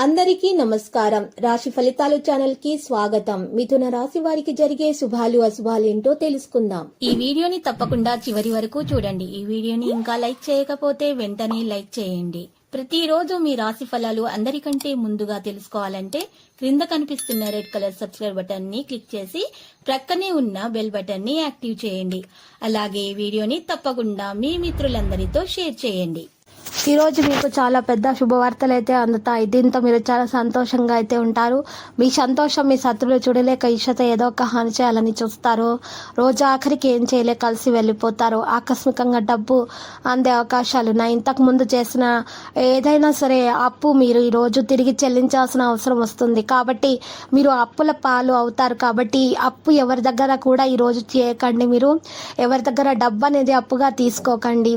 అందరికీ నమస్కారం. రాశి ఫలితాలు ఛానల్ కి స్వాగతం. మిథున రాశి వారికి జరిగే శుభాలు అశుభాలు ఏంటో తెలుసుకుందాం. ఈ వీడియోని తప్పకుండా చివరి వరకు చూడండి. ఈ వీడియోని ఇంకా లైక్ చేయకపోతే వెంటనే లైక్ చేయండి. ప్రతిరోజు మీ రాశి ఫలాలు అందరికంటే ముందుగా తెలుసుకోవాలంటే క్రింద కనిపిస్తున్న రెడ్ కలర్ సబ్స్క్రైబ్ బటన్ ని క్లిక్ చేసి ప్రక్కనే ఉన్న బెల్ బటన్ ని యాక్టివ్ చేయండి. అలాగే ఈ వీడియోని తప్పకుండా మీ మిత్రులందరితో షేర్ చేయండి. ఈ రోజు మీకు చాలా పెద్ద శుభవార్తలు అయితే అందుతాయి. దీంతో మీరు చాలా సంతోషంగా అయితే ఉంటారు. మీ సంతోషం మీ శత్రువులు చూడలేక ఈషత ఏదో ఒక హాని చేయాలని చూస్తారు. రోజు ఆఖరికి ఏం చేయలేక కలిసి వెళ్ళిపోతారు. ఆకస్మికంగా డబ్బు అందే అవకాశాలు ఉన్నాయి. ఇంతకు ముందు చేసిన ఏదైనా సరే అప్పు మీరు ఈ రోజు తిరిగి చెల్లించాల్సిన అవసరం వస్తుంది. కాబట్టి మీరు అప్పుల పాలు అవుతారు. కాబట్టి అప్పు ఎవరి దగ్గర కూడా ఈ రోజు చేయకండి. మీరు ఎవరి దగ్గర డబ్బు అనేది అప్పుగా తీసుకోకండి.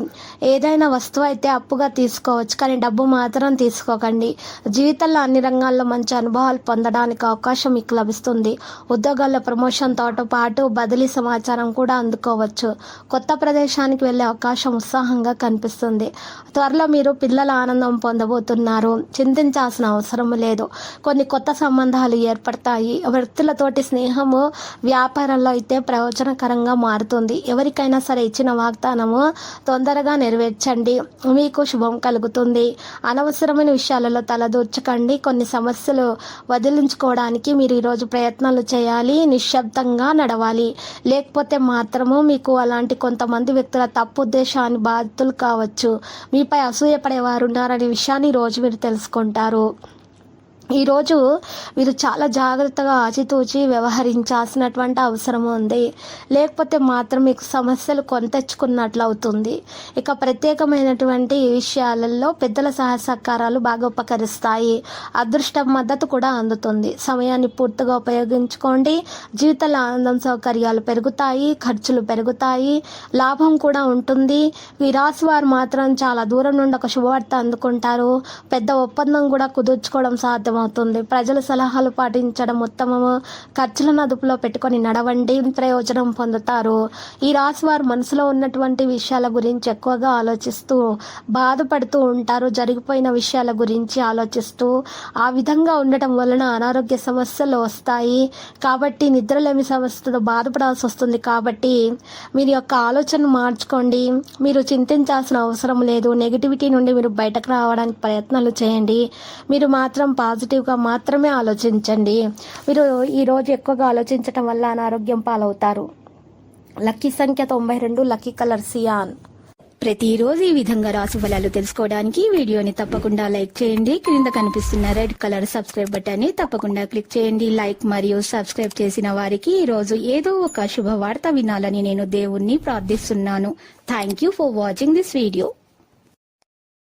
ఏదైనా వస్తువు అయితే అప్పుగా తీసుకోవచ్చు, కానీ డబ్బు మాత్రం తీసుకోకండి. జీవితంలో అన్ని రంగాల్లో మంచి అనుభవాలు పొందడానికి అవకాశం మీకు లభిస్తుంది. ఉద్యోగాల్లో ప్రమోషన్తో పాటు బదిలీ సమాచారం కూడా అందుకోవచ్చు. కొత్త ప్రదేశానికి వెళ్ళే అవకాశం ఉత్సాహంగా కనిపిస్తుంది. త్వరలో మీరు పిల్లల ఆనందం పొందబోతున్నారు. చింతించాల్సిన అవసరం లేదు. కొన్ని కొత్త సంబంధాలు ఏర్పడతాయి. వ్యక్తులతోటి స్నేహము వ్యాపారంలో అయితే ప్రయోజనకరంగా మారుతుంది. ఎవరికైనా సరే ఇచ్చిన వాగ్దానము తొందరగా నెరవేర్చండి. మీకు శుభం కలుగుతుంది. అనవసరమైన విషయాలలో తలదూర్చకండి. కొన్ని సమస్యలు వదిలించుకోవడానికి మీరు ఈరోజు ప్రయత్నాలు చేయాలి. నిశ్శబ్దంగా నడవాలి. లేకపోతే మాత్రము మీకు అలాంటి కొంతమంది వ్యక్తుల తప్పు ఉద్దేశాన్ని బాధితులు కావచ్చు. మీపై అసూయపడేవారు ఉన్నారనే విషయాన్ని ఈరోజు మీరు తెలుసుకుంటారు. ఈరోజు మీరు చాలా జాగ్రత్తగా ఆచితూచి వ్యవహరించాల్సినటువంటి అవసరం ఉంది. లేకపోతే మాత్రం మీకు సమస్యలు కొని తెచ్చుకున్నట్లు అవుతుంది. ఇక ప్రత్యేకమైనటువంటి విషయాలలో పెద్దల సహాయ సహకారాలు బాగా ఉపకరిస్తాయి. అదృష్టం మద్దతు కూడా అందుతుంది. సమయాన్ని పూర్తిగా ఉపయోగించుకోండి. జీవితంలో ఆనందం సౌకర్యాలు పెరుగుతాయి. ఖర్చులు పెరుగుతాయి. లాభం కూడా ఉంటుంది. ఈ రాశి వారు మాత్రం చాలా దూరం నుండి ఒక శుభవార్త అందుకుంటారు. పెద్ద ఒప్పందం కూడా కుదుర్చుకోవడం సాధ్యం అవుతుంది. ప్రజల సలహాలు పాటించడం ఉత్తమము. ఖర్చులను అదుపులో పెట్టుకొని నడవండి. ప్రయోజనం పొందుతారు. ఈ రాశి వారు మనసులో ఉన్నటువంటి విషయాల గురించి ఎక్కువగా ఆలోచిస్తూ బాధపడుతూ ఉంటారు. జరిగిపోయిన విషయాల గురించి ఆలోచిస్తూ ఆ విధంగా ఉండటం వలన అనారోగ్య సమస్యలు వస్తాయి. కాబట్టి నిద్రలేమి సమస్యతో బాధపడాల్సి వస్తుంది. కాబట్టి మీరు యొక్క ఆలోచన మార్చుకోండి. మీరు చింతించాల్సిన అవసరం లేదు. నెగిటివిటీ నుండి మీరు బయటకు రావడానికి ప్రయత్నాలు చేయండి. మీరు మాత్రం పాజిటివ్గా మాత్రమే ఆలోచించండి. మీరు ఈరోజు ఎక్కువగా ఆలోచించటం వల్ల అనారోగ్యం పాలవుతారు. లక్కీ సంఖ్య 92, లక్కీ కలర్ సియాన్. ప్రతిరోజు ఈ విధంగా రాశి ఫలాలు తెలుసుకోవడానికి వీడియోని తప్పకుండా లైక్ చేయండి. క్రింద కనిపిస్తున్న రెడ్ కలర్ సబ్స్క్రైబ్ బటన్ ని తప్పకుండా క్లిక్ చేయండి. లైక్ మరియు సబ్స్క్రైబ్ చేసిన వారికి ఈ రోజు ఏదో ఒక శుభవార్త వినాలని నేను దేవుణ్ణి ప్రార్థిస్తున్నాను. Thank you for watching this video.